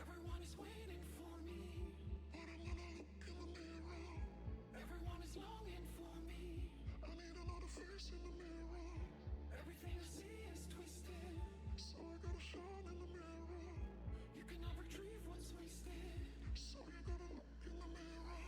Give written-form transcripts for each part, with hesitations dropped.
Everyone is waiting for me, but I'm gonna look in the mirror. Everyone is longing for me. I need another face in the mirror. Everything I see is twisted, so I gotta shine in the mirror. You cannot retrieve what's wasted, so you gotta look in the mirror.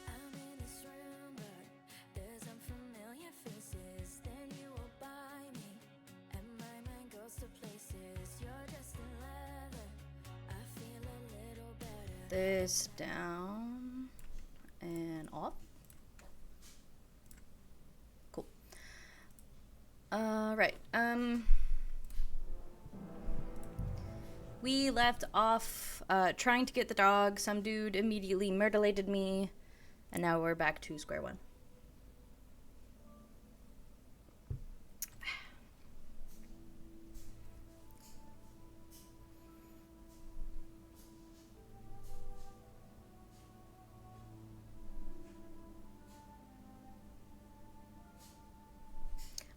I'm in this room, but there's some familiar faces. Then you walk by me, and my mind goes to places. You're dressed in leather. I feel a little better. This down and off. Cool. We left off trying to get the dog. Some dude immediately mutilated me. And now we're back to square one.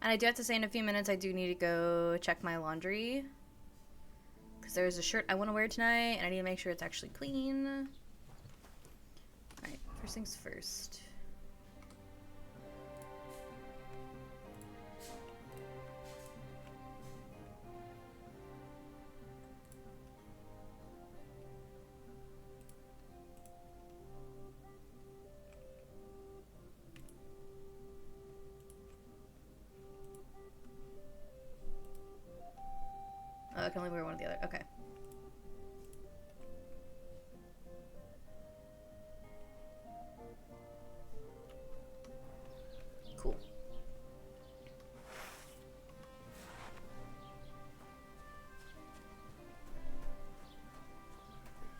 And I do have to say, in a few minutes, I do need to go check my laundry. Because there's a shirt I want to wear tonight, and I need to make sure it's actually clean. Alright, first things first. Oh, I can only wear one or the other. Okay. Cool.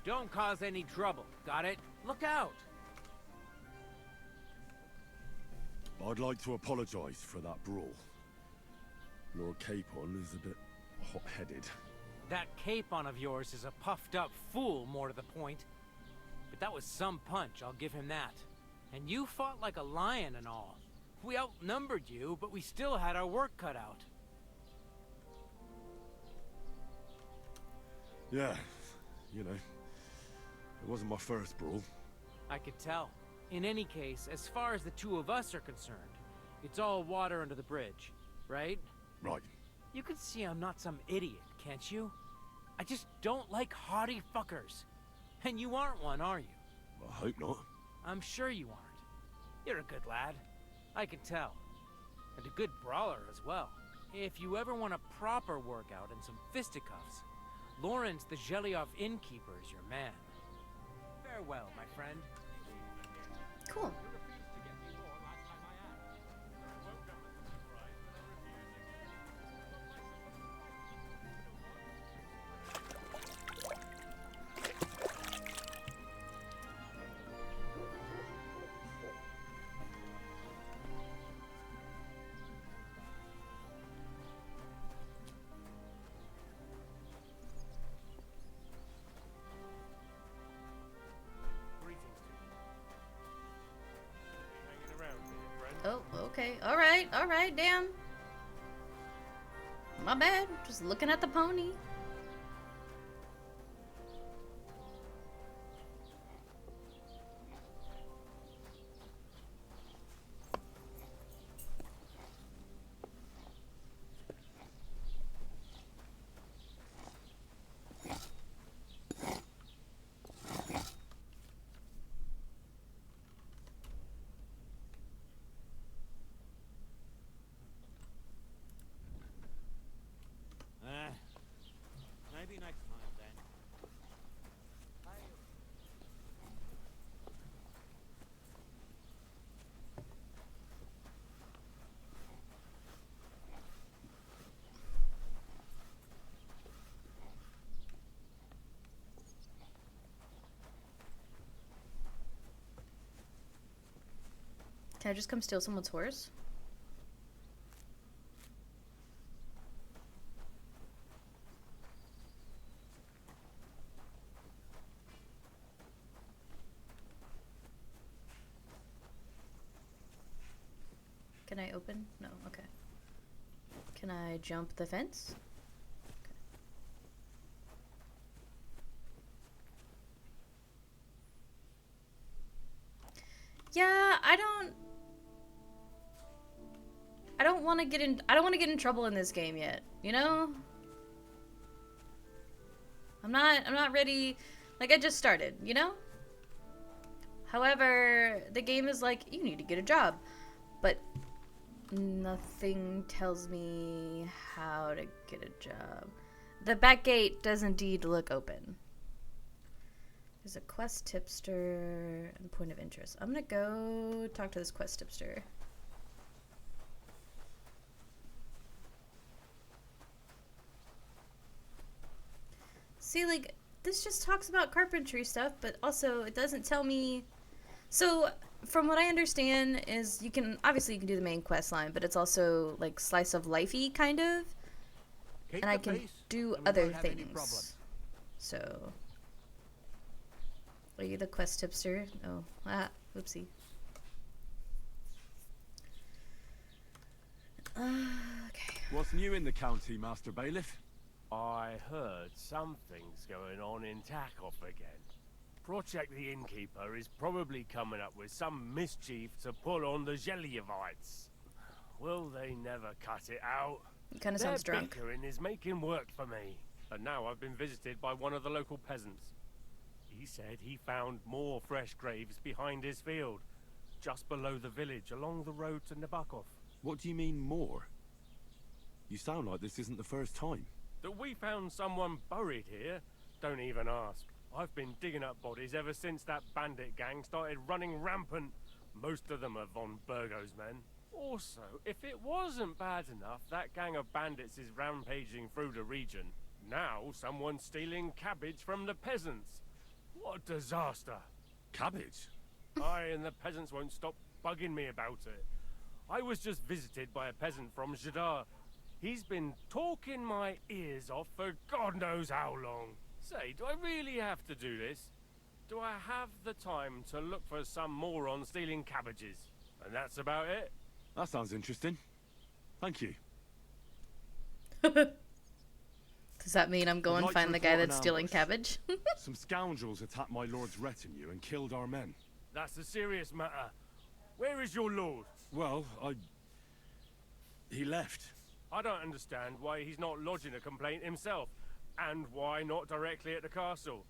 Don't cause any trouble, got it? Look out! I'd like to apologize for that brawl. Lord Capon is a bit hot-headed. That Capon of yours is a puffed-up fool, more to the point. But that was some punch, I'll give him that. And you fought like a lion and all. We outnumbered you, but we still had our work cut out. Yeah, you know, it wasn't my first brawl. I could tell. In any case, as far as the two of us are concerned, it's all water under the bridge, right? Right. You can see I'm not some idiot, can't you? I just don't like haughty fuckers. And you aren't one, are you? I hope not. I'm sure you aren't. You're a good lad. I can tell. And a good brawler as well. If you ever want a proper workout and some fisticuffs, Lawrence the Zhelyov innkeeper is your man. Farewell, my friend. Cool. Oh, okay. Alright, damn. My bad. Just looking at the pony. Maybe next time then. Can I just come steal someone's horse? Can I open? No, okay. Can I jump the fence? Okay. Yeah, I don't want to get in trouble in this game yet, you know? I'm not ready. Like, I just started, you know? However, the game is like, you need to get a job. But nothing tells me how to get a job. The back gate does indeed look open. There's a quest tipster and point of interest. I'm gonna go talk to this quest tipster. See, like, this just talks about carpentry stuff, but also it doesn't tell me... So, from what I understand is you can do the main quest line, but it's also, like, slice of lifey, kind of. Keep And I the can peace, do and we other won't have any things. problems. So... Are you the quest tipster? Oh, whoopsie. Okay. What's new in the county, Master Bailiff? I heard something's going on in Takoff again. Project the Innkeeper is probably coming up with some mischief to pull on the Gelievites. Will they never cut it out? You kind of sounds Their drunk. bickering is making work for me. And now I've been visited by one of the local peasants. He said he found more fresh graves behind his field, just below the village, along the road to Nabokov. What do you mean, more? You sound like this isn't the first time. That we found someone buried here? Don't even ask. I've been digging up bodies ever since that bandit gang started running rampant. Most of them are von Burgo's men. Also, if it wasn't bad enough that gang of bandits is rampaging through the region, now someone's stealing cabbage from the peasants. What a disaster. Cabbage? I and the peasants won't stop bugging me about it. I was just visited by a peasant from Jadar. He's been talking my ears off for God knows how long. Say, do I really have to do this? Do I have the time to look for some moron stealing cabbages? And that's about it? That sounds interesting. Thank you. Does that mean I'm going I'd like find to the guy report an that's stealing ambush. cabbage? Some scoundrels attacked my lord's retinue and killed our men. That's a serious matter. Where is your lord? Well, he left. I don't understand why he's not lodging a complaint himself, and why not directly at the castle.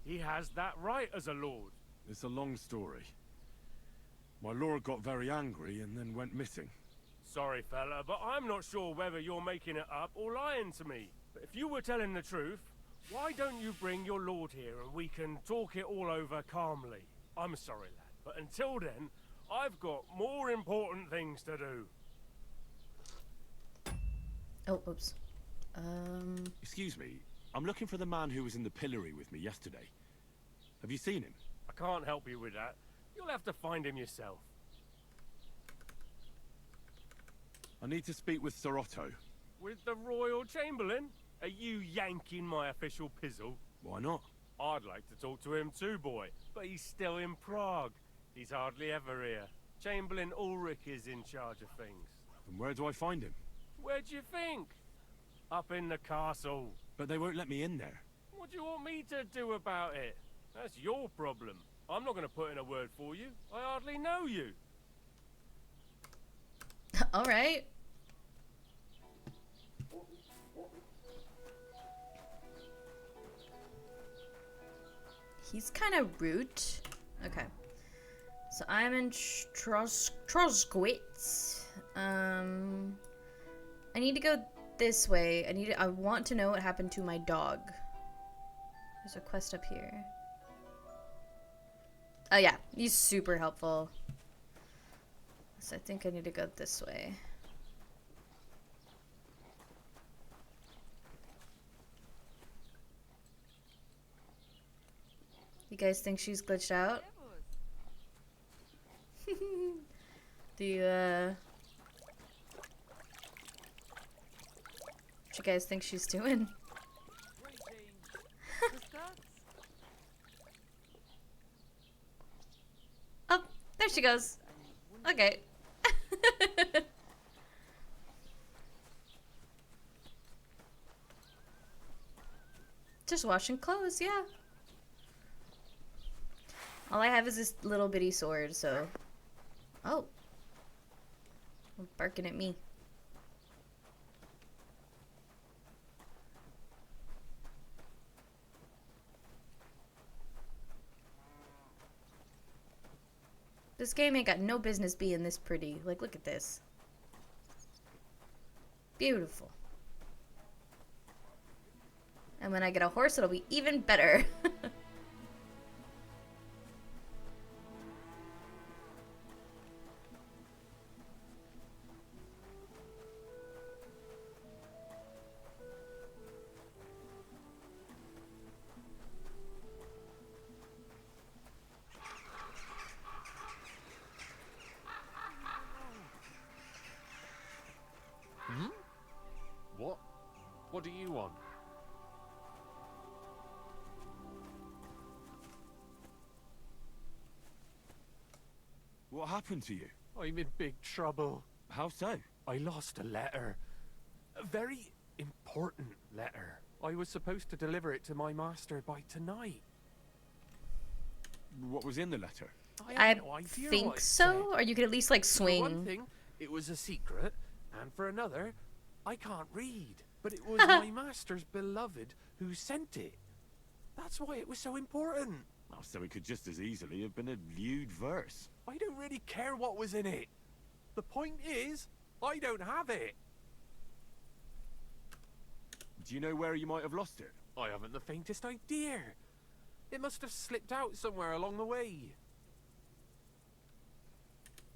He has that right as a lord. It's a long story. My lord got very angry and then went missing. Sorry, fella, but I'm not sure whether you're making it up or lying to me. But if you were telling the truth, why don't you bring your lord here and we can talk it all over calmly? I'm sorry, lad, but until then, I've got more important things to do. Oh, oops. Excuse me, I'm looking for the man who was in the pillory with me yesterday. Have you seen him? I can't help you with that. You'll have to find him yourself. I need to speak with Sir Otto. With the Royal Chamberlain? Are you yanking my official pizzle? Why not? I'd like to talk to him too, boy, but he's still in Prague. He's hardly ever here. Chamberlain Ulrich is in charge of things. And where do I find him? Where do you think? Up in the castle. But they won't let me in there. What do you want me to do about it? That's your problem. I'm not going to put in a word for you. I hardly know you. Alright. He's kind of rude. Okay. So I'm in Troskowitz. I need to go this way. I want to know what happened to my dog. There's a quest up here. Oh yeah, he's super helpful. So I think I need to go this way. You guys think she's glitched out? Do you, what you guys think she's doing? Oh, there she goes. Okay. Just washing clothes, yeah. All I have is this little bitty sword, so... Oh. Barking at me. This game ain't got no business being this pretty. Like, look at this. Beautiful. And when I get a horse, it'll be even better. happened to you? I'm in big trouble. How so? I lost a letter. A very important letter. I was supposed to deliver it to my master by tonight. What was in the letter? I have no idea think what it so, said. or you could at least like For one swing. thing, it was a secret, and for another, I can't read. But it was my master's beloved who sent it. That's why it was so important. Oh, so it could just as easily have been a lewd verse. I don't really care what was in it. The point is, I don't have it. Do you know where you might have lost it? I haven't the faintest idea. It must have slipped out somewhere along the way.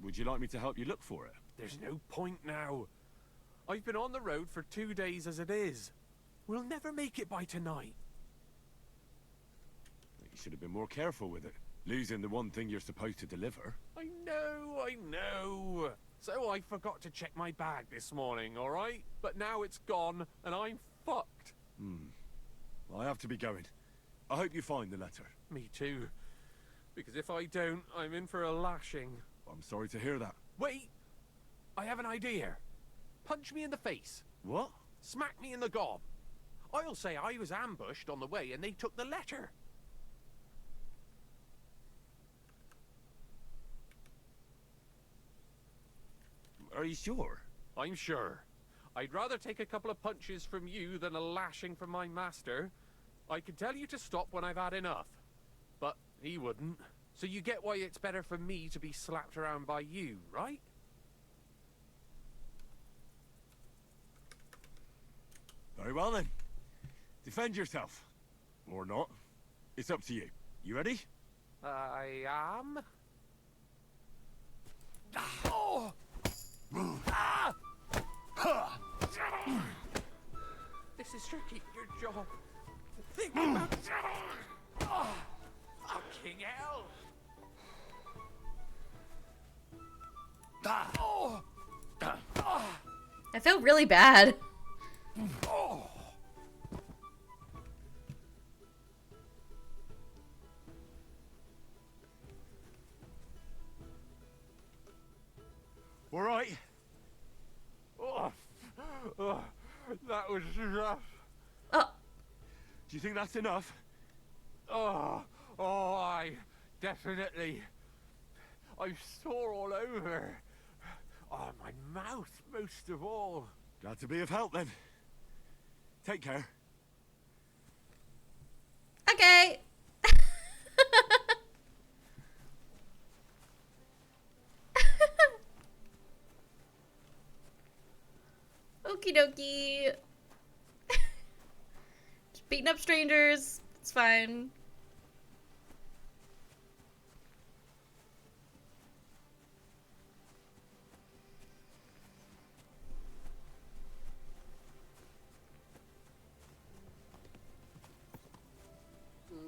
Would you like me to help you look for it? There's no point now. I've been on the road for 2 days as it is. We'll never make it by tonight. You should have been more careful with it. Losing the one thing you're supposed to deliver. I know. So I forgot to check my bag this morning, alright? But now it's gone, and I'm fucked. I have to be going. I hope you find the letter. Me too. Because if I don't, I'm in for a lashing. I'm sorry to hear that. Wait! I have an idea. Punch me in the face. What? Smack me in the gob. I'll say I was ambushed on the way and they took the letter. Are you sure? I'm sure. I'd rather take a couple of punches from you than a lashing from my master. I could tell you to stop when I've had enough. But he wouldn't. So you get why it's better for me to be slapped around by you, right? Very well then. Defend yourself. Or not. It's up to you. You ready? I am. Oh! Ah! This is tricky, your job. Think about oh, fucking hell! Oh! I feel really bad. Oh! All right. Oh, that was rough. Oh, Do you think that's enough? I definitely. I'm sore all over. Oh, my mouth most of all. Glad to be of help then. Take care. okay. Okie dokie. Just beating up strangers. It's fine.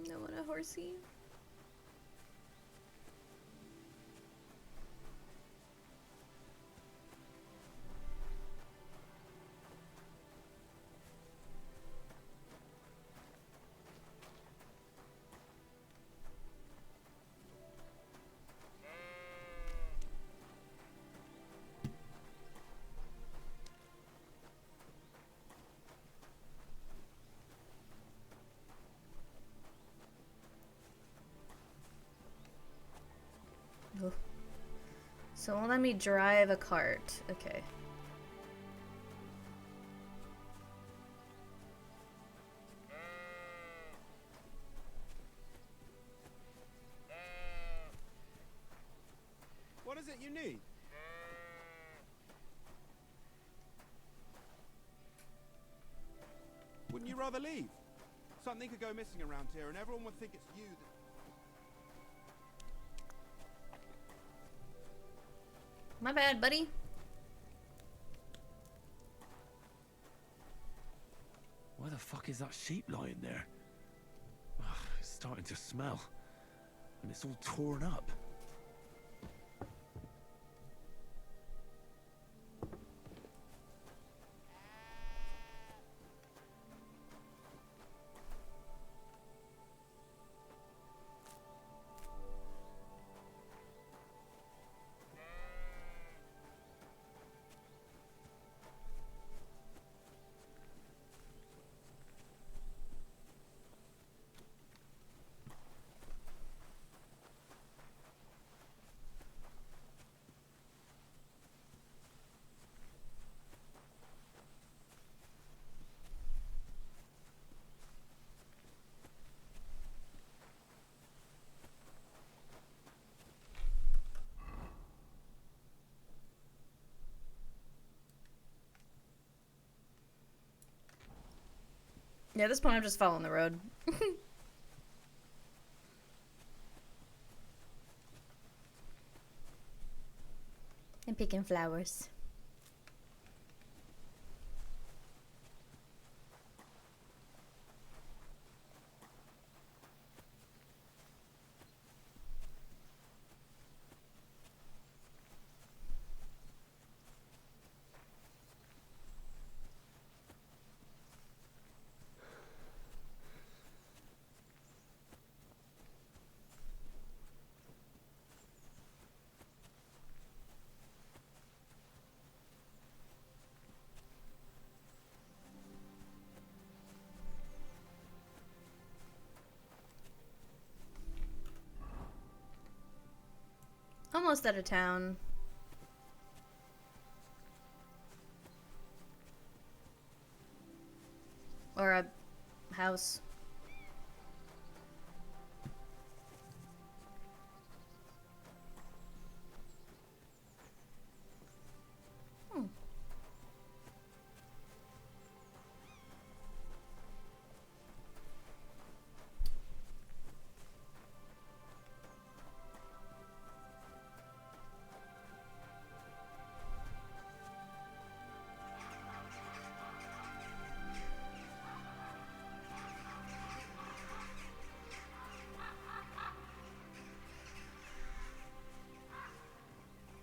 No one a horsey. Oh. So won't let me drive a cart. Okay. What is it you need? Wouldn't you rather leave? Something could go missing around here and everyone would think it's you that... My bad, buddy. Why the fuck is that sheep lying there? Ugh, it's starting to smell. And it's all torn up. Yeah, at this point I'm just following the road. And picking flowers. Almost out of town. Or a house. Hmm.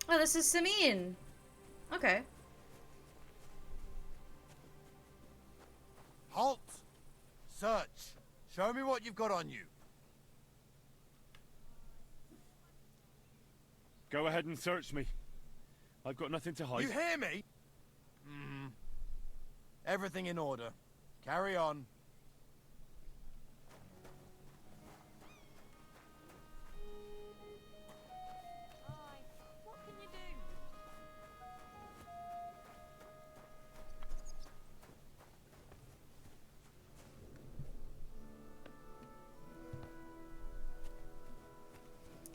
Oh, this is Samin. Okay. Halt! Search! Show me what you've got on you. Go ahead and search me. I've got nothing to hide. You hear me? Hmm. Everything in order. Carry on. Hi, what can you do?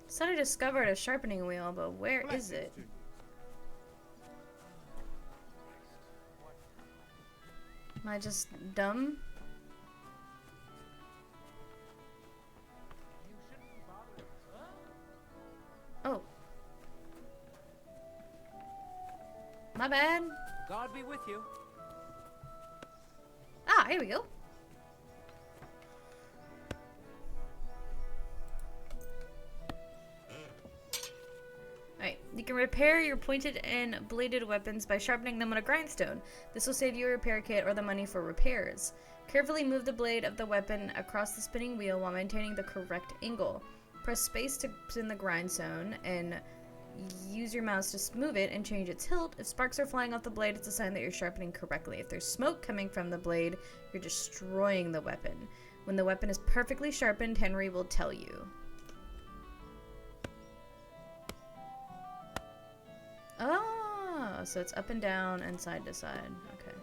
Said I discovered a sharpening wheel, but where is it? Am I just dumb? Oh. My bad. God be with you. Ah, here we go. Alright, you can repair your pointed and bladed weapons by sharpening them on a grindstone. This will save you a repair kit or the money for repairs. Carefully move the blade of the weapon across the spinning wheel while maintaining the correct angle. Press space to spin the grindstone and use your mouse to move it and change its hilt. If sparks are flying off the blade, it's a sign that you're sharpening correctly. If there's smoke coming from the blade, you're destroying the weapon. When the weapon is perfectly sharpened, Henry will tell you. Oh, so it's up and down and side to side. Okay.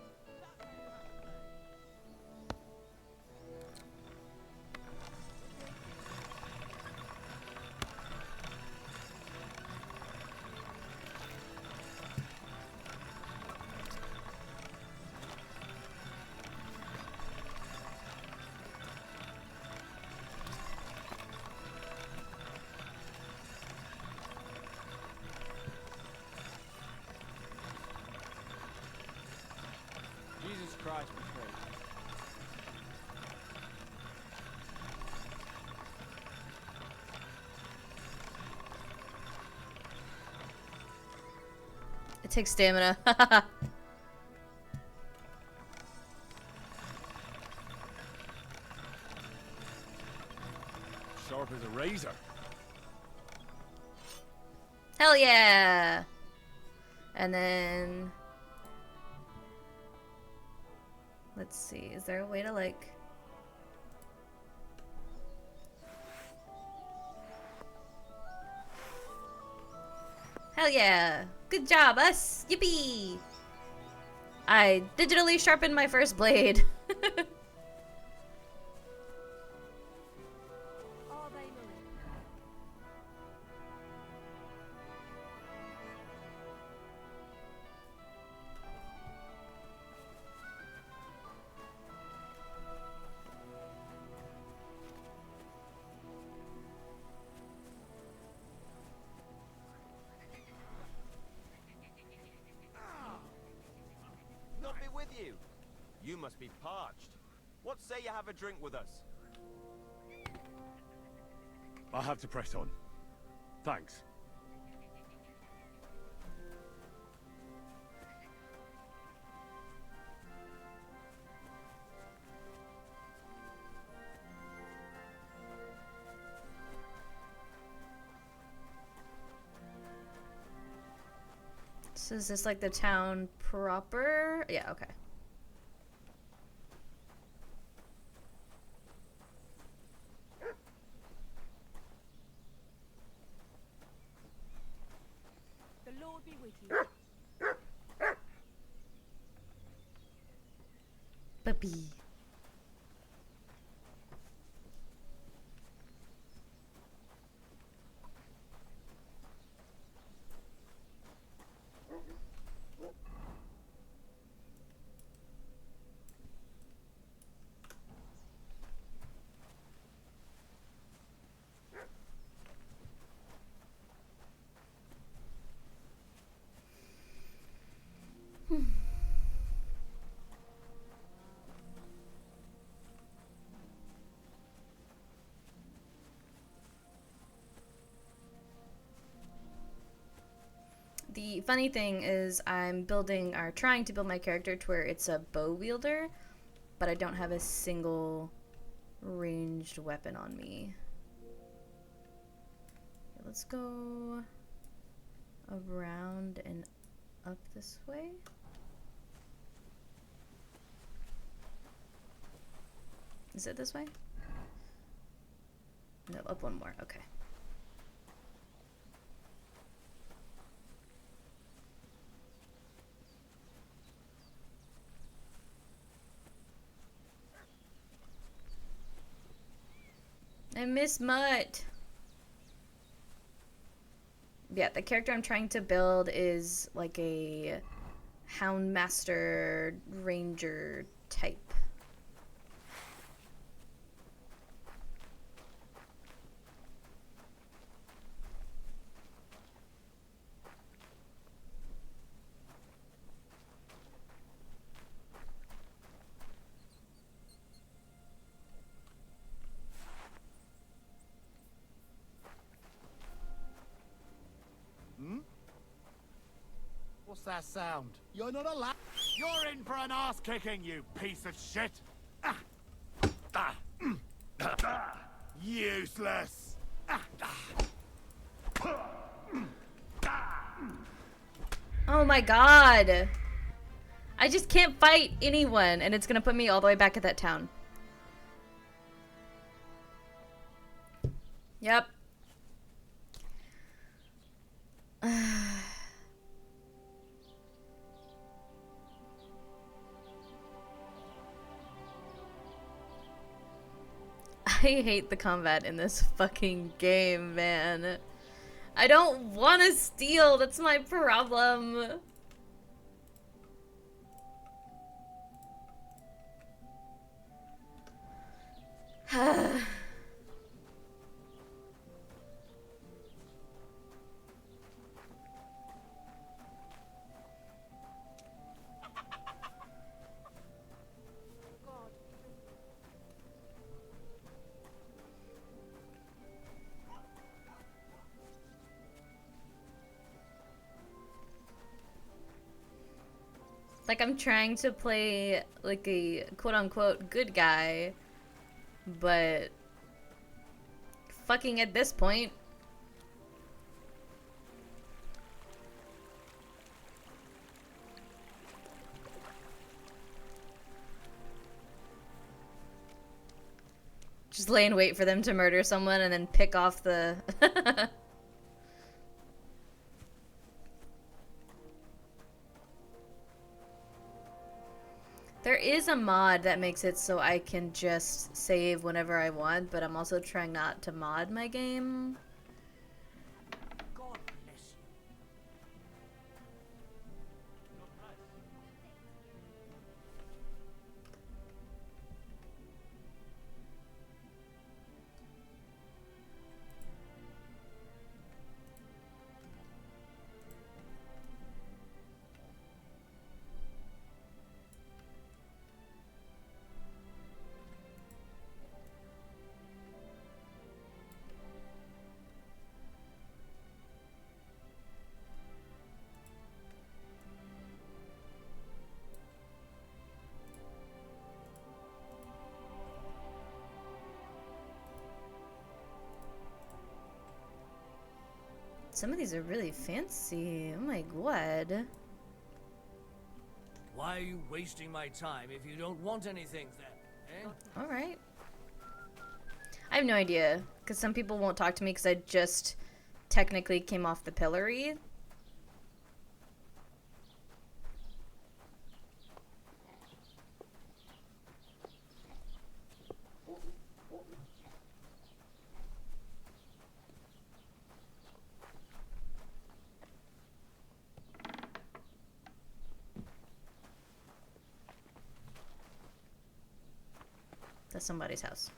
Jesus Christ betrayed. It takes stamina. Sharp as a razor. Hell yeah! And then... Let's see, is there a way to like... Hell yeah! Good job, us! Yippee! I digitally sharpened my first blade. Are they moving? must be parched. What say you have a drink with us? I have to press on. Thanks. So is this like the town proper? Yeah, okay. The Lord be with you. Puppy. The funny thing is I'm building or trying to build my character to where it's a bow wielder, but I don't have a single ranged weapon on me. Okay, let's go around and up this way. Is it this way? No, up one more. Okay. I miss Mutt. Yeah, the character I'm trying to build is like a Houndmaster Ranger type. What's that sound? You're not allowed. You're in for an ass kicking, you piece of shit. Useless. Oh my god! I just can't fight anyone, and it's gonna put me all the way back at that town. Yep. I hate the combat in this fucking game, man. I don't want to steal. That's my problem. God. Like, I'm trying to play, like, a quote-unquote good guy, but fucking at this point. Just lay in wait for them to murder someone and then pick off the... There is a mod that makes it so I can just save whenever I want, but I'm also trying not to mod my game. God bless you. Some of these are really fancy. Oh my god. Why are you wasting my time if you don't want anything then, eh? Alright. I have no idea, because some people won't talk to me because I just technically came off the pillory. That's somebody's house.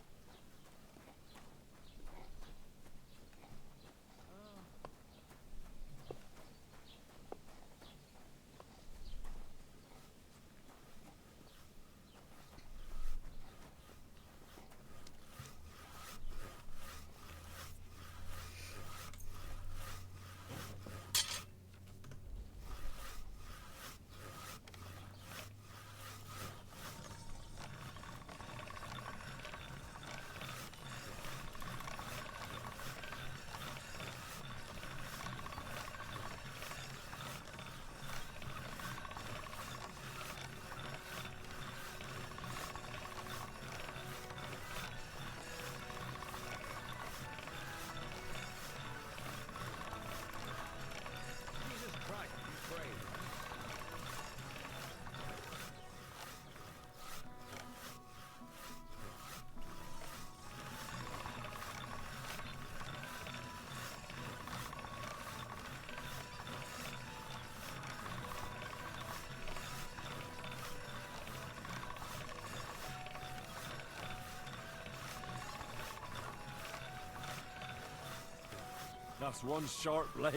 That's one sharp blade.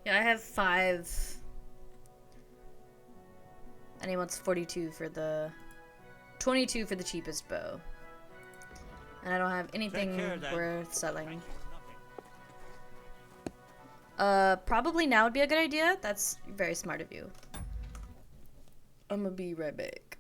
Yeah, I have 5. And he wants 42 for the... 22 for the cheapest bow. And I don't have anything worth selling. Probably now would be a good idea. That's very smart of you. I'm gonna be right back.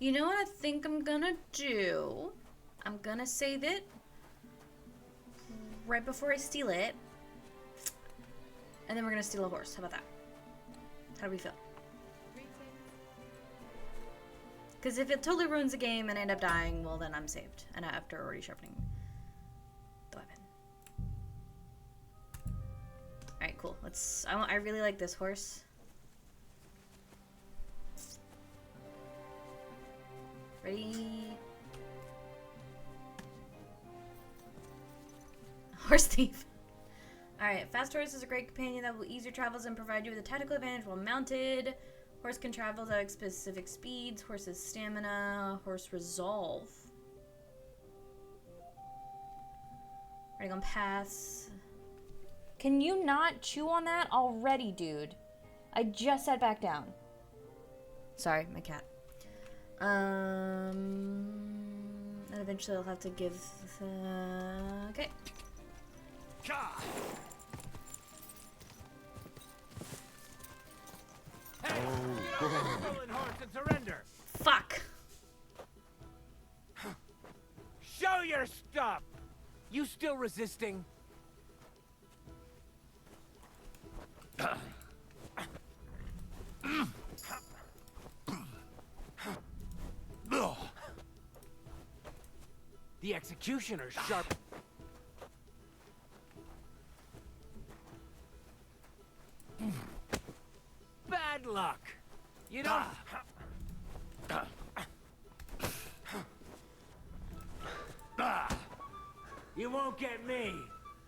You know what I think I'm gonna do? I'm gonna save it right before I steal it. And then we're gonna steal a horse. How about that? How do we feel? Because if it totally ruins the game and I end up dying, well then I'm saved. And after already sharpening the weapon. Alright, cool. Let's... I really like this horse. Ready? Horse thief. Alright, fast horse is a great companion that will ease your travels and provide you with a tactical advantage while mounted. Horse can travel at specific speeds. Horse's stamina. Horse resolve. Riding on paths. Can you not chew on that already, dude? I just sat back down. Sorry, my cat. And eventually I'll have to give okay. Hey! Stolen horse and surrender! Fuck! Show your stuff! You still resisting? The executioner's sharp. Bad luck. You don't. You won't get me.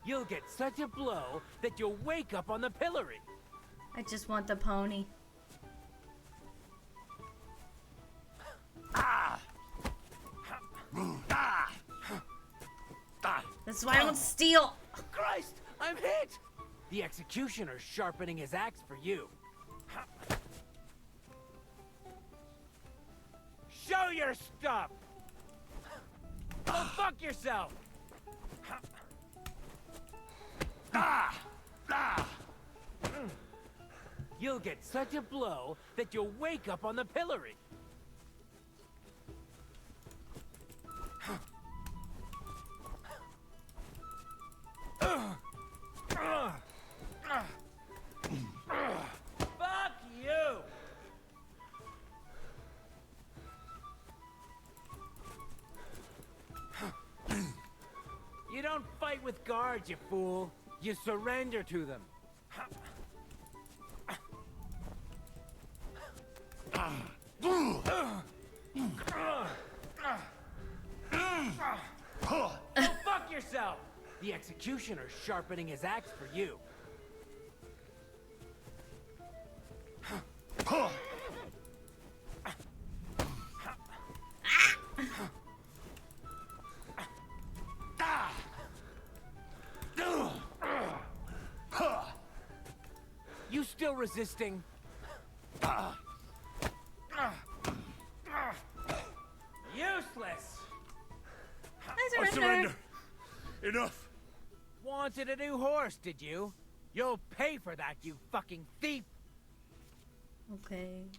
You'll get such a blow that you'll wake up on the pillory. I just want the pony. That's why I don't steal. Christ, I'm hit. The executioner's sharpening his axe for you. Show your stuff. Go fuck yourself. You'll get such a blow that you'll wake up on the pillory. Fuck you! You don't fight with guards, you fool. You surrender to them. Go fuck yourself! The executioner's sharpening his axe for you. You still resisting? Useless! I surrender. Enough. Wanted a new horse, did you? You'll pay for that, you fucking thief! Okay.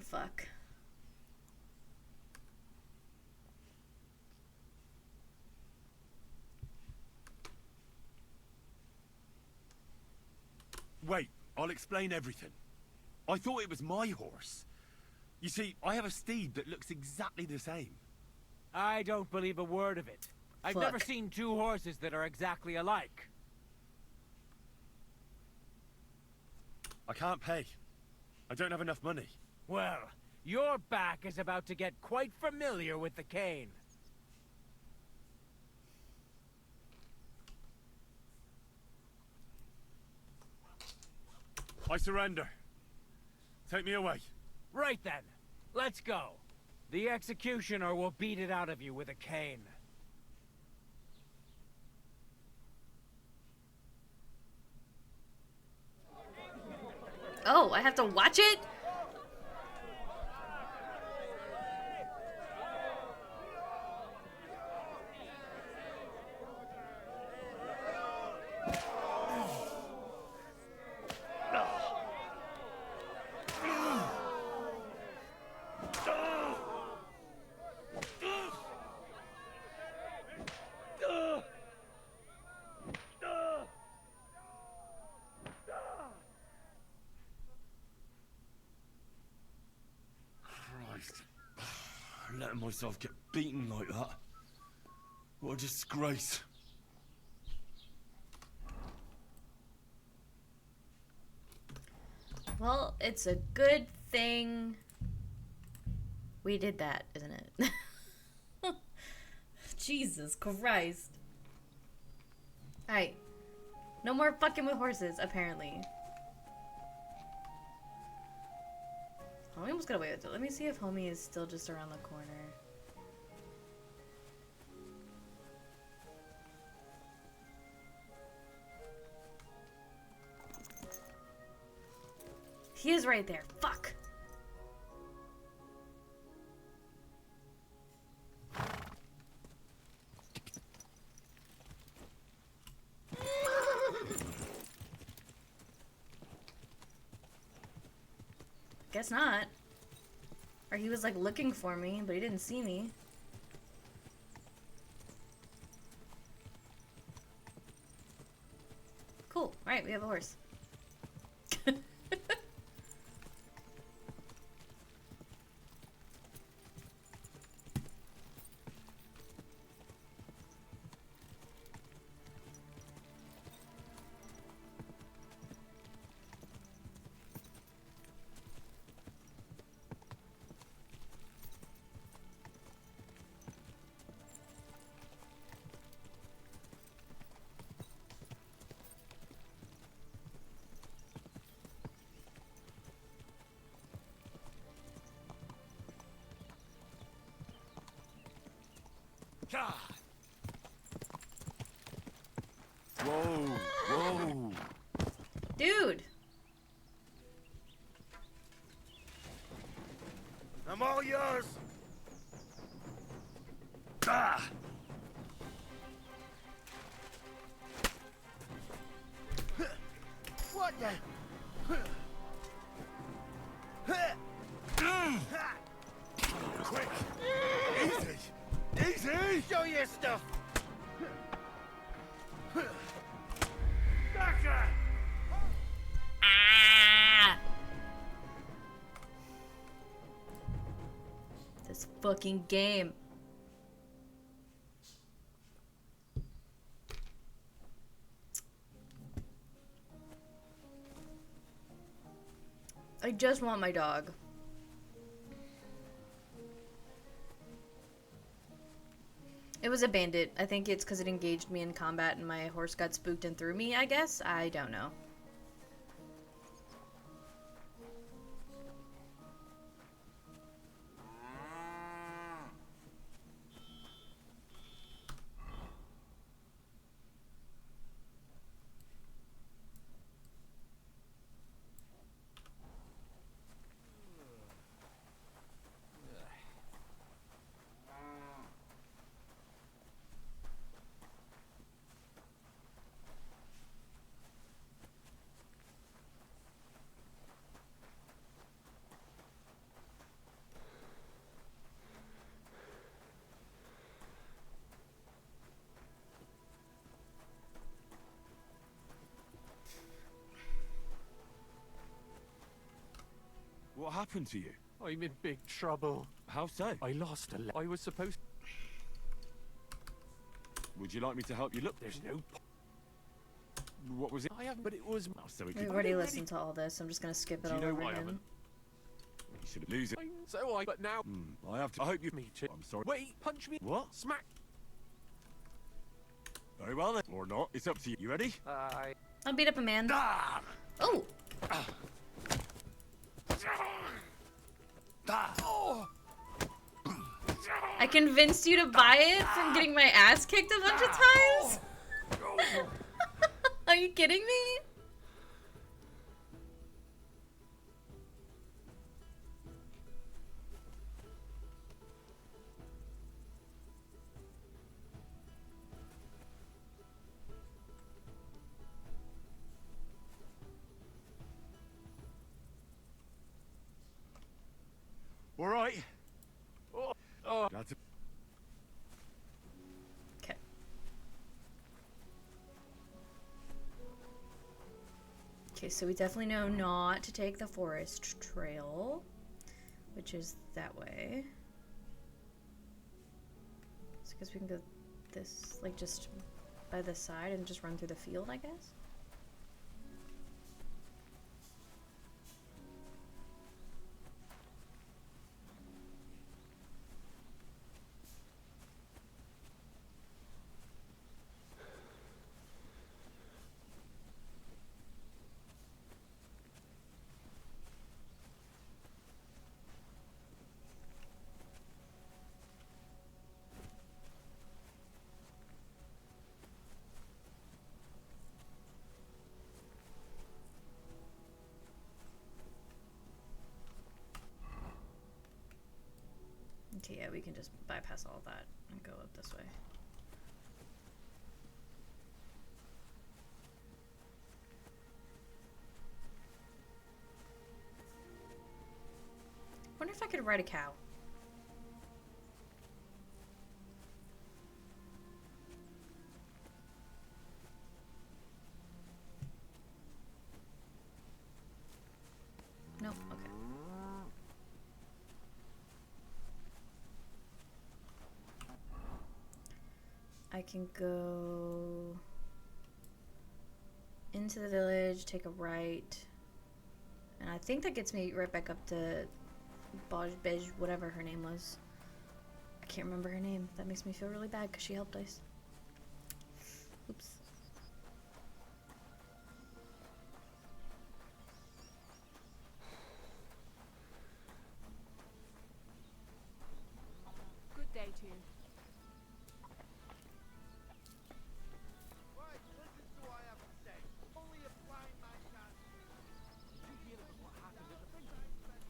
Fuck. Wait, I'll explain everything. I thought it was my horse. You see, I have a steed that looks exactly the same. I don't believe a word of it. I've never Fuck. seen two horses that are exactly alike. I can't pay. I don't have enough money. Well, your back is about to get quite familiar with the cane. I surrender. Take me away. Right then, let's go. The executioner will beat it out of you with a cane. Oh, I have to watch it? letting myself get beaten like that. What a disgrace. Well, it's a good thing we did that, isn't it? Jesus Christ. Alright. No more fucking with horses, apparently. Homie almost got away with it. Let me see if Homie is still just around the corner. He is right there. Fuck. Guess not. Or he was like looking for me, but he didn't see me. Cool. Alright, we have a horse. Whoa, whoa. Dude! I'm all yours. Ah! What the? Quick! Easy! Easy! Show your stuff. Ah! This fucking game. I just want my dog. It was a bandit. I think it's because it engaged me in combat and my horse got spooked and threw me, I guess. I don't know. What happened to you? I'm in big trouble. How so? I lost a leg. I was supposed... Would you like me to help you look? There's no... What was it? I have, but it was... Oh, so it We've could... already listened to all this. I'm just gonna skip it Do you all know over why I again. haven't? You should lose it. So I... But now... I have to... I hope you... Me too. I'm sorry. Wait, punch me. What? Smack. Very well then. Or not. It's up to you. You ready? I'll beat up a man. Ah! Oh! Oh! I convinced you to buy it from getting my ass kicked a bunch of times? Are you kidding me? All right. Oh. Glad to... Okay. Okay, so we definitely know not to take the forest trail, which is that way. I guess we can go this, like, just by the side and just run through the field, I guess. Okay, yeah, we can just bypass all that and go up this way. Wonder if I could ride a cow. Nope, okay. I can go into the village, take a right, and I think that gets me right back up to Bej, whatever her name was. I can't remember her name. That makes me feel really bad because she helped us. Oops. Good day to you. Right, listen to what I have to say. Only a blind man can see. Did you hear about what happened at the thing?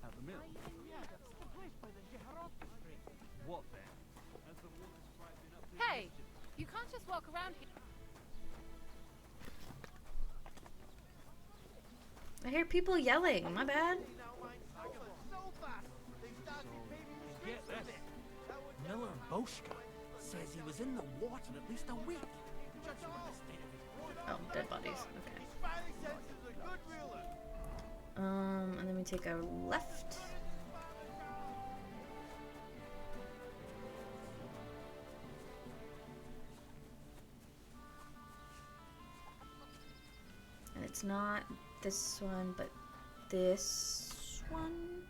At the mill? Yeah, that's the place by the Jeharot Street. What then? Has the water sprite been up to Hey, you can't just walk around here. I hear people yelling. My bad. So fast, they started paving the streets Get with this. it. That would Miller Boschka says he was in the water at least a week. Judging by the state of his Oh, dead bodies. Okay. Spidey sense is a good ruler. And then we take a left. And it's not this one, but this one.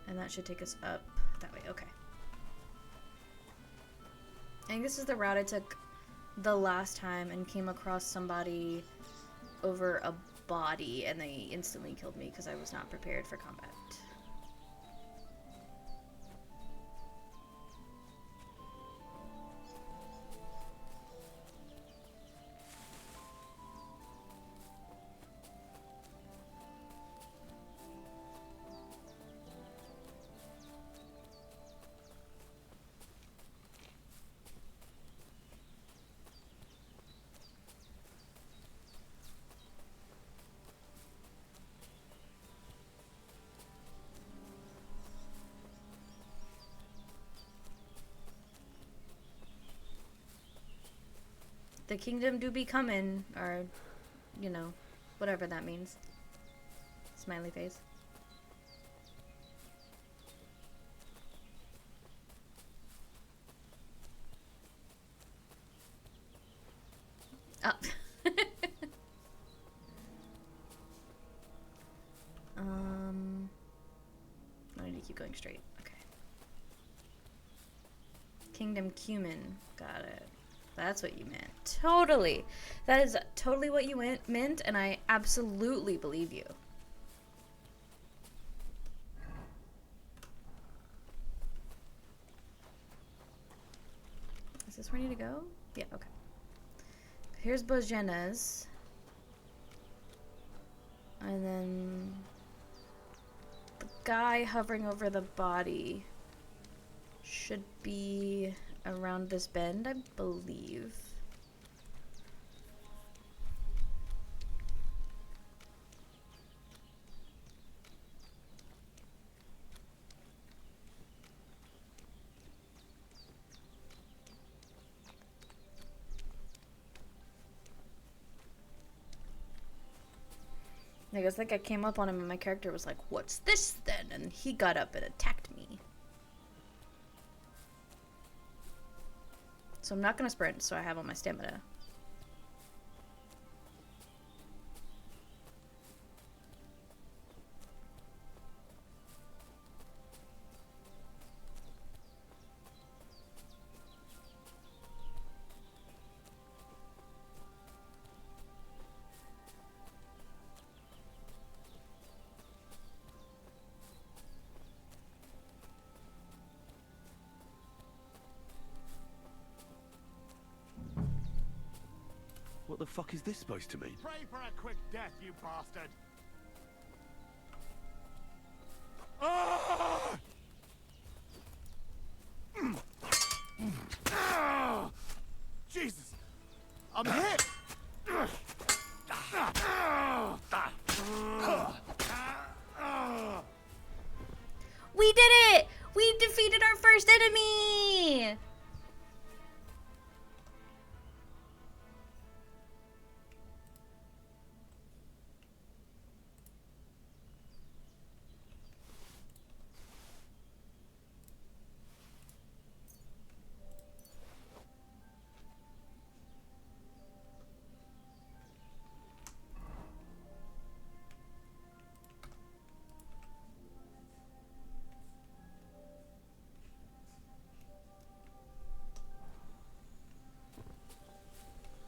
And that should take us up that way. Okay. I think this is the route I took the last time and came across somebody over a body and they instantly killed me because I was not prepared for combat. The kingdom do be coming, or, you know, whatever that means. Smiley face. Up. I need to keep going straight. Okay. Kingdom cumin. Got it. That's what you meant. Totally. That is totally what you meant, and I absolutely believe you. Is this where I need to go? Yeah, okay. Here's Bojena's. And then the guy hovering over the body should be around this bend, I believe. I guess like I came up on him and my character was like, "What's this then?" And he got up and attacked me. So I'm not gonna sprint, so I have all my stamina. What the fuck is this supposed to mean? Pray for a quick death, you bastard! Ah! Ah! Jesus! I'm hit! We did it! We defeated our first enemy!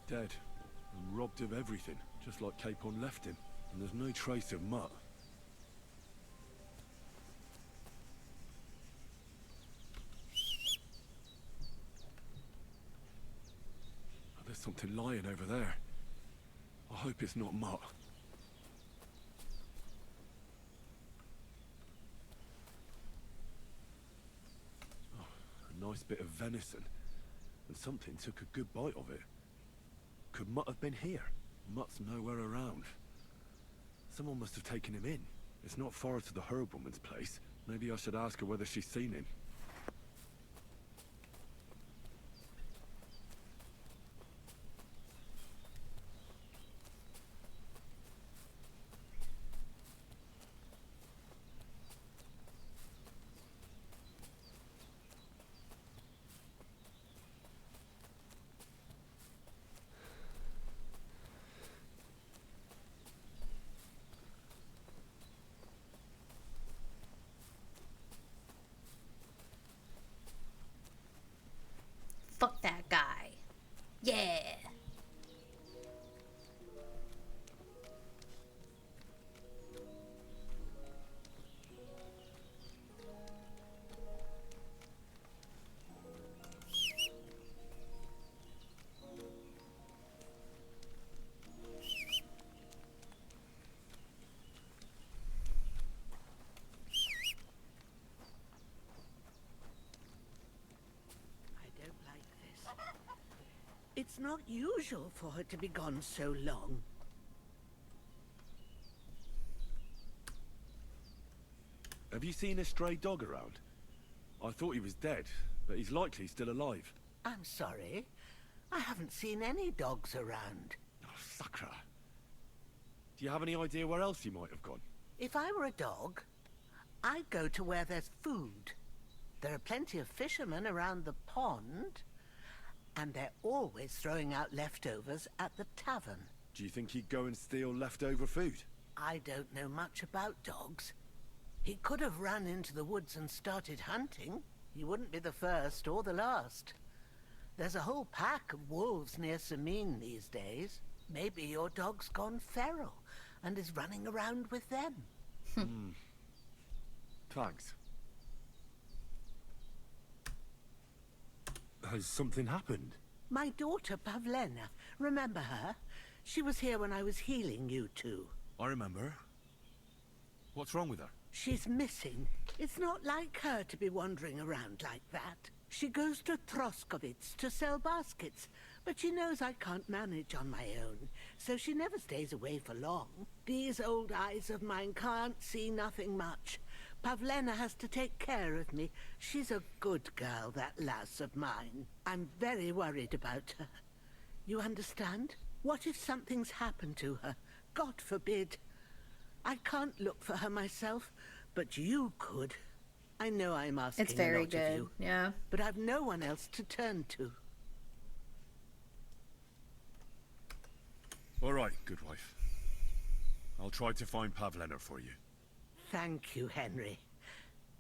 Dead. And robbed of everything, just like Capon left him. And there's no trace of Mutt. Oh, there's something lying over there. I hope it's not Mutt. Oh, a nice bit of venison. And something took a good bite of it. Could Mutt have been here? Mutt's nowhere around. Someone must have taken him in. It's not far to the herb woman's place. Maybe I should ask her whether she's seen him. Fuck that guy. Yeah. It's not usual for her to be gone so long. Have you seen a stray dog around? I thought he was dead, but he's likely still alive. I'm sorry. I haven't seen any dogs around. Oh, sucker. Do you have any idea where else he might have gone? If I were a dog, I'd go to where there's food. There are plenty of fishermen around the pond, and they're always throwing out leftovers at the tavern. Do you think he'd go and steal leftover food? I don't know much about dogs. He could have run into the woods and started hunting. He wouldn't be the first or the last. There's a whole pack of wolves near Samine these days. Maybe your dog's gone feral and is running around with them. Thanks. Has something happened? My daughter Pavlena, remember her? She was here when I was healing you two. I remember. What's wrong with her? She's missing. It's not like her to be wandering around like that. She goes to Troskovitz to sell baskets, but she knows I can't manage on my own, so she never stays away for long. These old eyes of mine can't see nothing much. Pavlena has to take care of me. She's a good girl, that lass of mine. I'm very worried about her. You understand? What if something's happened to her? God forbid. I can't look for her myself, but you could. I know I'm asking It's very a lot good. of you, Yeah. but I've no one else to turn to. All right, good wife. I'll try to find Pavlena for you. Thank you, Henry.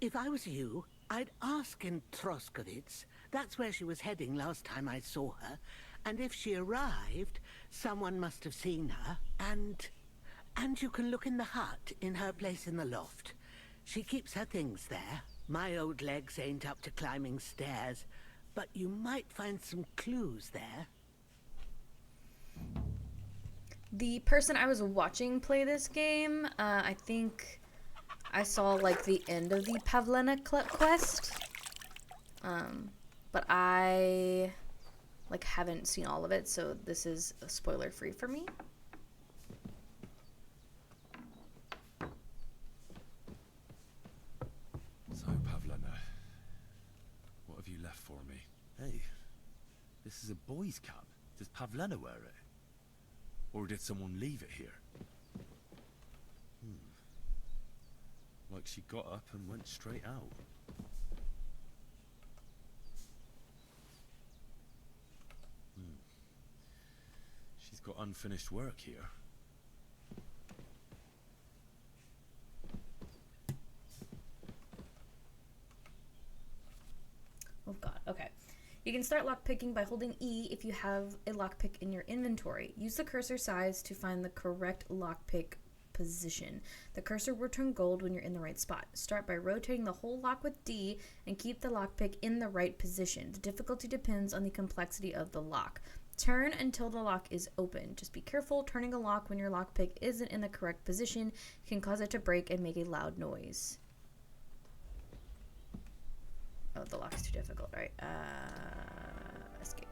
If I was you, I'd ask in Troskovitz. That's where she was heading last time I saw her. And if she arrived, someone must have seen her. And you can look in the hut in her place in the loft. She keeps her things there. My old legs ain't up to climbing stairs, but you might find some clues there. The person I was watching play this game, I think I saw like the end of the Pavlena quest, but I like haven't seen all of it, so this is spoiler free for me. So, Pavlena, what have you left for me? Hey, this is a boy's cap. Does Pavlena wear it? Or did someone leave it here? Like she got up and went straight out. She's got unfinished work here. Oh god, okay. You can start lockpicking by holding E if you have a lockpick in your inventory. Use the cursor size to find the correct lockpick position. The cursor will turn gold when you're in the right spot. Start by rotating the whole lock with D and keep the lockpick in the right position. The difficulty depends on the complexity of the lock. Turn until the lock is open. Just be careful. Turning a lock when your lockpick isn't in the correct position can cause it to break and make a loud noise. Oh, the lock's too difficult. All right. Escape.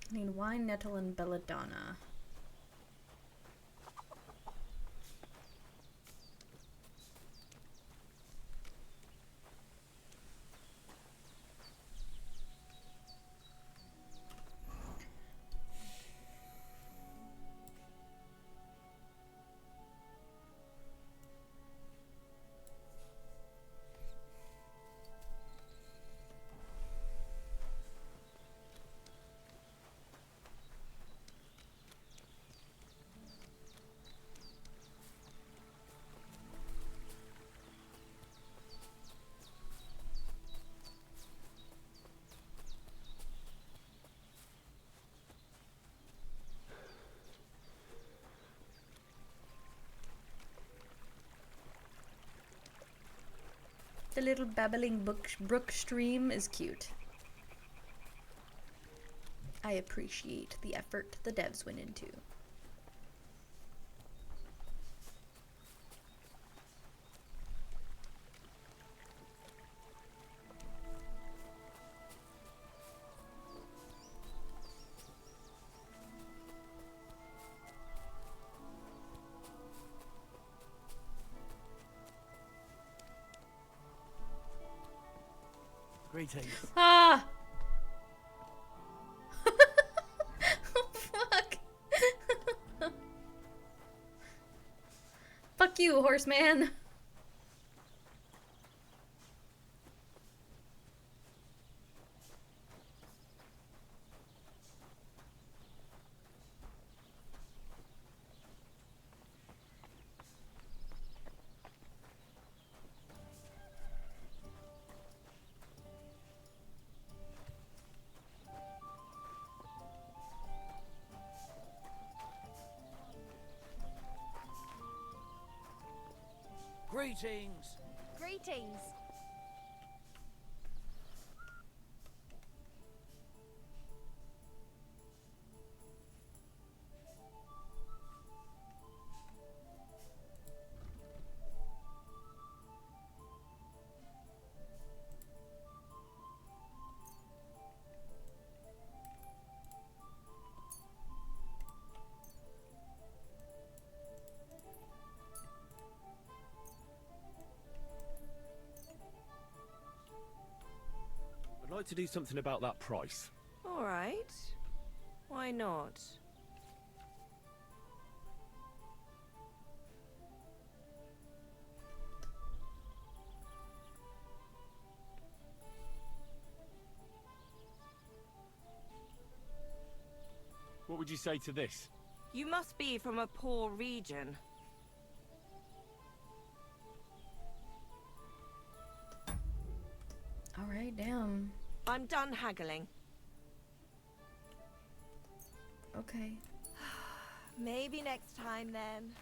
I need wine, nettle, and belladonna. The little babbling brook stream is cute. I appreciate the effort the devs went into. Greetings. Ah! Oh, fuck. Fuck you, horseman. Greetings. Greetings. I'd like to do something about that price. All right. Why not? What would you say to this? You must be from a poor region. Alright, damn. I'm done haggling. Okay. Maybe next time then.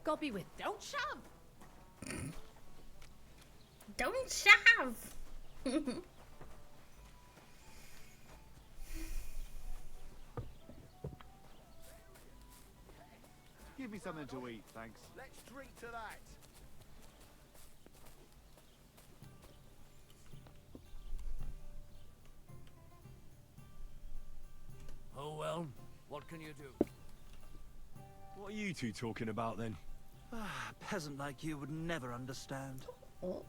Gobby with don't shove. Don't shove! Give me something to eat, thanks. Let's drink to that. Oh well, what can you do? What are you two talking about then? A peasant like you would never understand. Oh.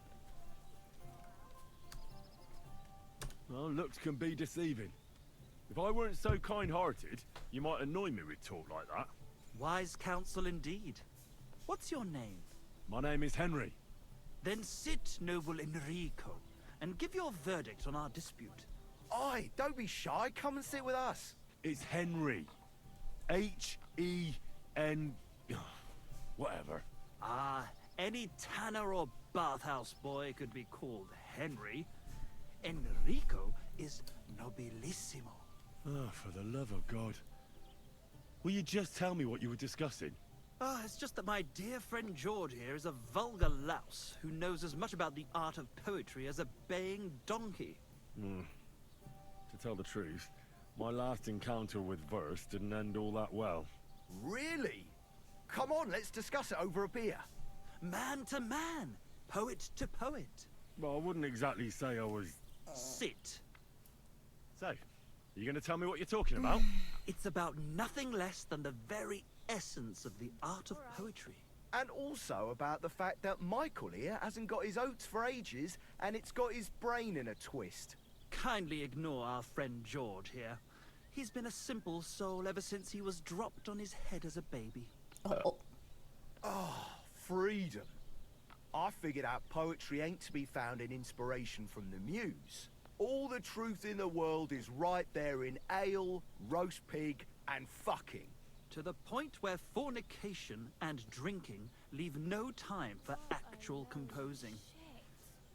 Well, looks can be deceiving. If I weren't so kind-hearted, you might annoy me with talk like that. Wise counsel indeed. What's your name? My name is Henry. Then sit, noble Enrico, and give your verdict on our dispute. Oi, don't be shy. Come and sit with us. It's Henry. H-E-N... whatever. Ah, any tanner or bathhouse boy could be called Henry. Enrico is nobilissimo. Oh, for the love of God. Will you just tell me what you were discussing? Ah, it's just that my dear friend George here is a vulgar louse who knows as much about the art of poetry as a baying donkey. To tell the truth, my last encounter with verse didn't end all that well. Really? Come on, let's discuss it over a beer. Man to man, poet to poet. Well, I wouldn't exactly say I was... Sit. So, you going to tell me what you're talking about? It's about nothing less than the very essence of the art of poetry. And also about the fact that Michael here hasn't got his oats for ages, and it's got his brain in a twist. Kindly ignore our friend George here. He's been a simple soul ever since he was dropped on his head as a baby. Oh, freedom. I figured out poetry ain't to be found in inspiration from the muse. All the truth in the world is right there in ale, roast pig, and fucking. To the point where fornication and drinking leave no time for actual composing.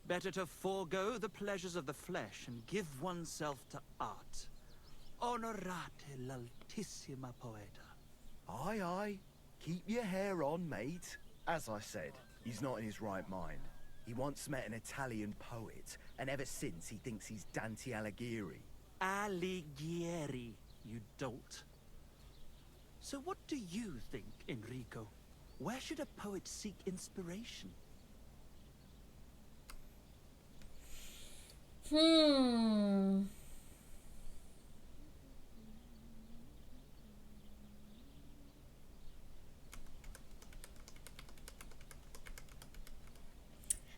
Better to forego the pleasures of the flesh and give oneself to art. Onorate l'altissima poeta. Aye, aye. Keep your hair on, mate. As I said, he's not in his right mind. He once met an Italian poet, and ever since he thinks he's Dante Alighieri. Alighieri, you dolt. So what do you think, Enrico? Where should a poet seek inspiration?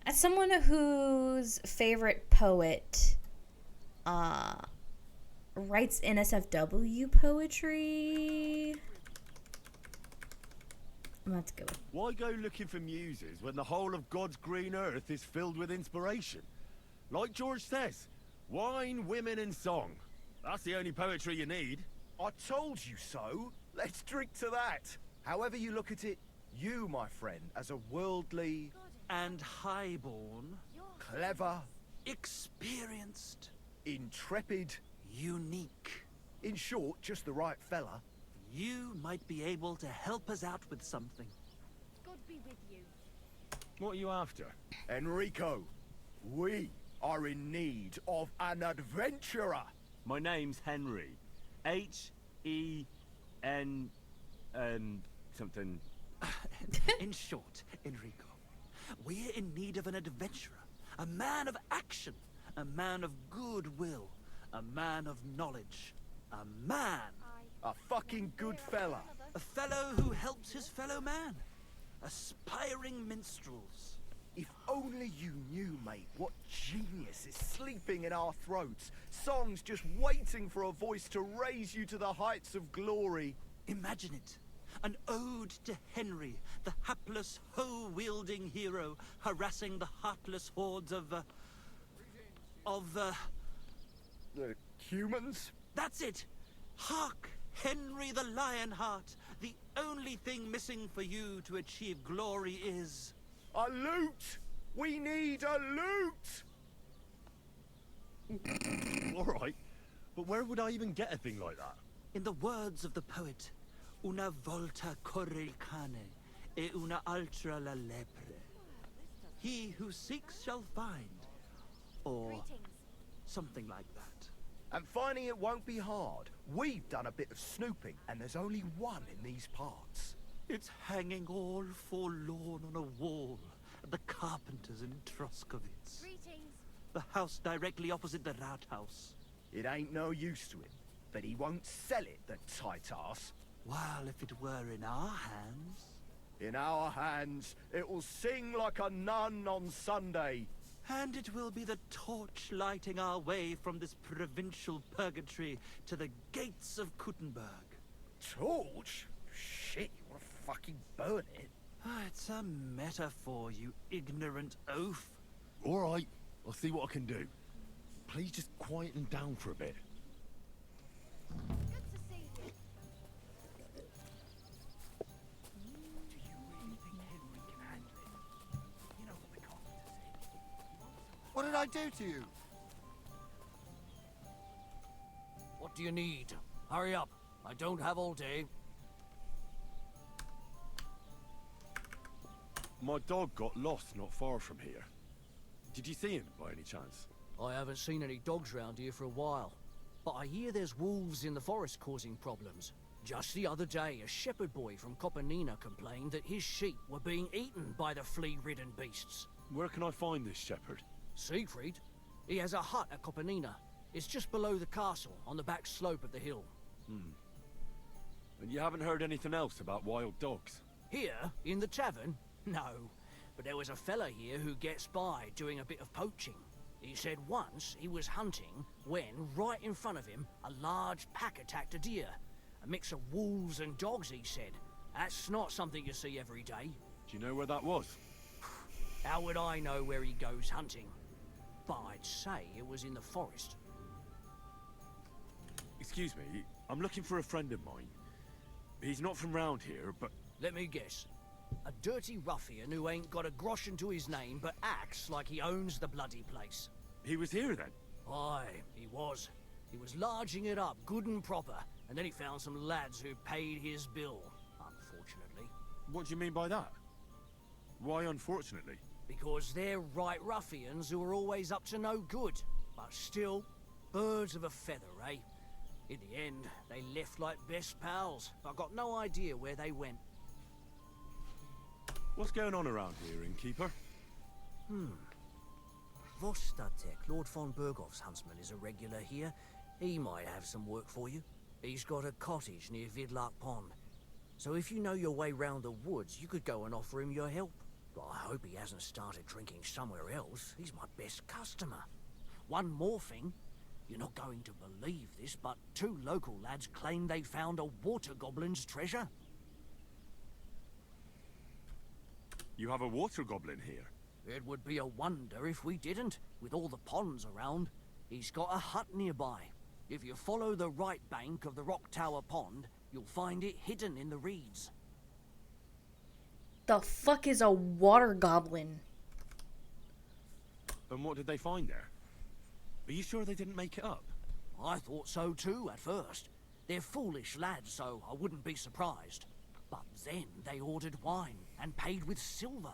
As someone whose favorite poet writes NSFW poetry, I'm gonna have to go with. Why go looking for muses when the whole of God's green earth is filled with inspiration? Like George says, wine, women, and song. That's the only poetry you need. I told you so. Let's drink to that. However you look at it, you, my friend, as a worldly... and highborn, clever, experienced, intrepid, unique. In short, just the right fella. You might be able to help us out with something. God be with you. What are you after? Enrico, we are in need of an adventurer. My name's Henry. H-E-N... something. In short, Enrico, we're in need of an adventurer. A man of action. A man of goodwill. A man of knowledge. A man. A fucking good fella. A fellow who helps his fellow man. Aspiring minstrels. If only you knew, mate, what genius is sleeping in our throats. Songs just waiting for a voice to raise you to the heights of glory. Imagine it. An ode to Henry, the hapless, hoe-wielding hero, harassing the heartless hordes of the humans? That's it! Hark, Henry the Lionheart! The only thing missing for you to achieve glory is... a loot! We need a loot! Alright, but where would I even get a thing like that? In the words of the poet, una volta corre il cane, e una altra la lepre. He who seeks shall find. Or something like that. And finding it won't be hard. We've done a bit of snooping, and there's only one in these parts. It's hanging all forlorn on a wall at the Carpenters in Troskowitz. Greetings. The house directly opposite the Rathaus. It ain't no use to him, but he won't sell it, the tight ass. Well, if it were in our hands... In our hands, it will sing like a nun on Sunday. And it will be the torch lighting our way from this provincial purgatory to the gates of Kuttenberg. Torch? Shit, you want to fucking burn it? It's a metaphor, you ignorant oaf. Alright, I'll see what I can do. Please just quieten down for a bit. Good to see you. Do you really think Henry can handle it? You know what the Carpenters say. What did I do to you? What do you need? Hurry up. I don't have all day. My dog got lost not far from here. Did you see him by any chance? I haven't seen any dogs round here for a while. But I hear there's wolves in the forest causing problems. Just the other day, a shepherd boy from Kopanina complained that his sheep were being eaten by the flea-ridden beasts. Where can I find this shepherd? Siegfried? He has a hut at Kopanina. It's just below the castle, on the back slope of the hill. And you haven't heard anything else about wild dogs? Here, in the tavern? No. But there was a fella here who gets by doing a bit of poaching. He said once he was hunting when, right in front of him, a large pack attacked a deer. A mix of wolves and dogs, he said. That's not something you see every day. Do you know where that was? How would I know where he goes hunting? But I'd say it was in the forest. Excuse me, I'm looking for a friend of mine. He's not from round here, but... Let me guess. A dirty ruffian who ain't got a groschen to his name but acts like he owns the bloody place. He was here then? Aye, he was. He was larging it up good and proper, and then he found some lads who paid his bill, unfortunately. What do you mean by that? Why unfortunately? Because they're right ruffians who are always up to no good. But still, birds of a feather, eh? In the end, they left like best pals. I've got no idea where they went. What's going on around here, innkeeper? Vostatek, Lord von Berghoff's huntsman, is a regular here. He might have some work for you. He's got a cottage near Vidlark Pond. So if you know your way round the woods, you could go and offer him your help. But I hope he hasn't started drinking somewhere else. He's my best customer. One more thing. You're not going to believe this, but 2 local lads claim they found a water goblin's treasure. You have a water goblin here? It would be a wonder if we didn't, with all the ponds around. He's got a hut nearby. If you follow the right bank of the Rock Tower Pond, you'll find it hidden in the reeds. The fuck is a water goblin? And what did they find there? Are you sure they didn't make it up? I thought so too at first. They're foolish lads, so I wouldn't be surprised. But then they ordered wine and paid with silver.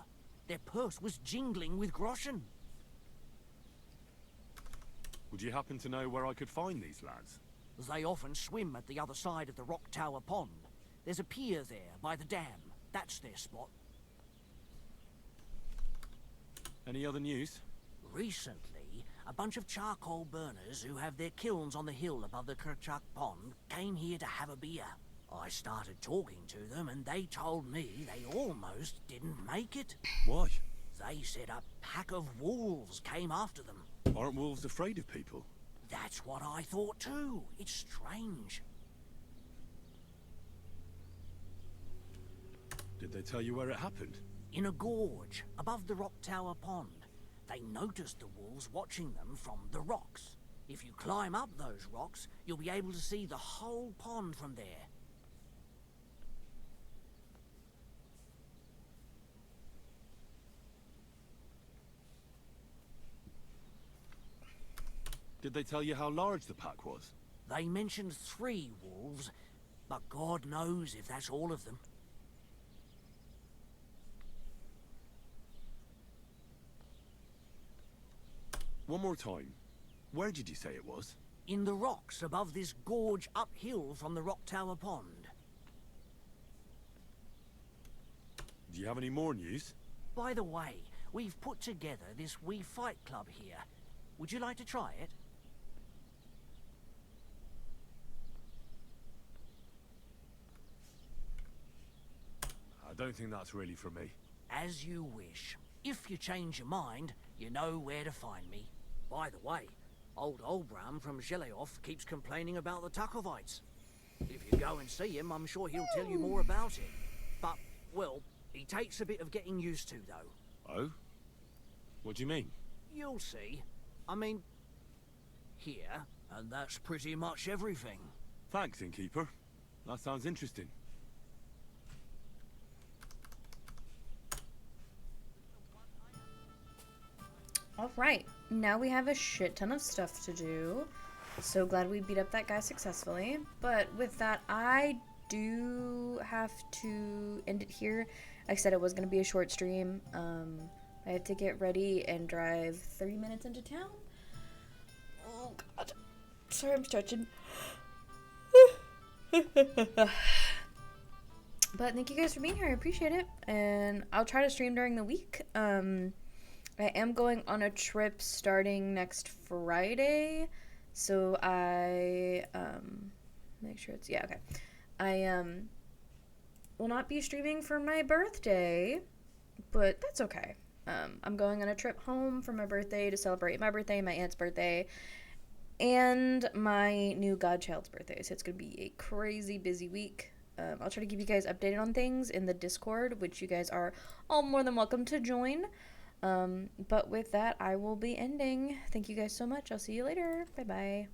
Their purse was jingling with groschen. Would you happen to know where I could find these lads? They often swim at the other side of the Rock Tower Pond. There's a pier there by the dam. That's their spot. Any other news? Recently, a bunch of charcoal burners who have their kilns on the hill above the Kerchak Pond came here to have a beer. I started talking to them and they told me they almost didn't make it. Why? They said a pack of wolves came after them. Aren't wolves afraid of people? That's what I thought too. It's strange. Did they tell you where it happened? In a gorge above the Rock Tower Pond. They noticed the wolves watching them from the rocks. If you climb up those rocks, you'll be able to see the whole pond from there. Did they tell you how large the pack was? They mentioned 3 wolves, but God knows if that's all of them. One more time. Where did you say it was? In the rocks above this gorge uphill from the Rock Tower Pond. Do you have any more news? By the way, we've put together this wee fight club here. Would you like to try it? I don't think that's really for me. As you wish. If you change your mind, you know where to find me. By the way, old Olbram from Zheleov keeps complaining about the Takovites. If you go and see him, I'm sure he'll tell you more about it. But, well, he takes a bit of getting used to, though. Oh? What do you mean? You'll see. I mean, here, and that's pretty much everything. Thanks, innkeeper. That sounds interesting. Alright, now we have a shit ton of stuff to do. So glad we beat up that guy successfully. But with that, I do have to end it here. Like I said, it was going to be a short stream. I have to get ready and drive 30 minutes into town. Oh god. Sorry, I'm stretching. But thank you guys for being here. I appreciate it. And I'll try to stream during the week. I am going on a trip starting next Friday, so I, make sure it's, yeah, okay. will not be streaming for my birthday, but that's okay. I'm going on a trip home for my birthday to celebrate my birthday, my aunt's birthday, and my new godchild's birthday. So it's going to be a crazy busy week. I'll try to keep you guys updated on things in the Discord, which you guys are all more than welcome to join. But with that, I will be ending. Thank you guys so much. I'll see you later. Bye-bye.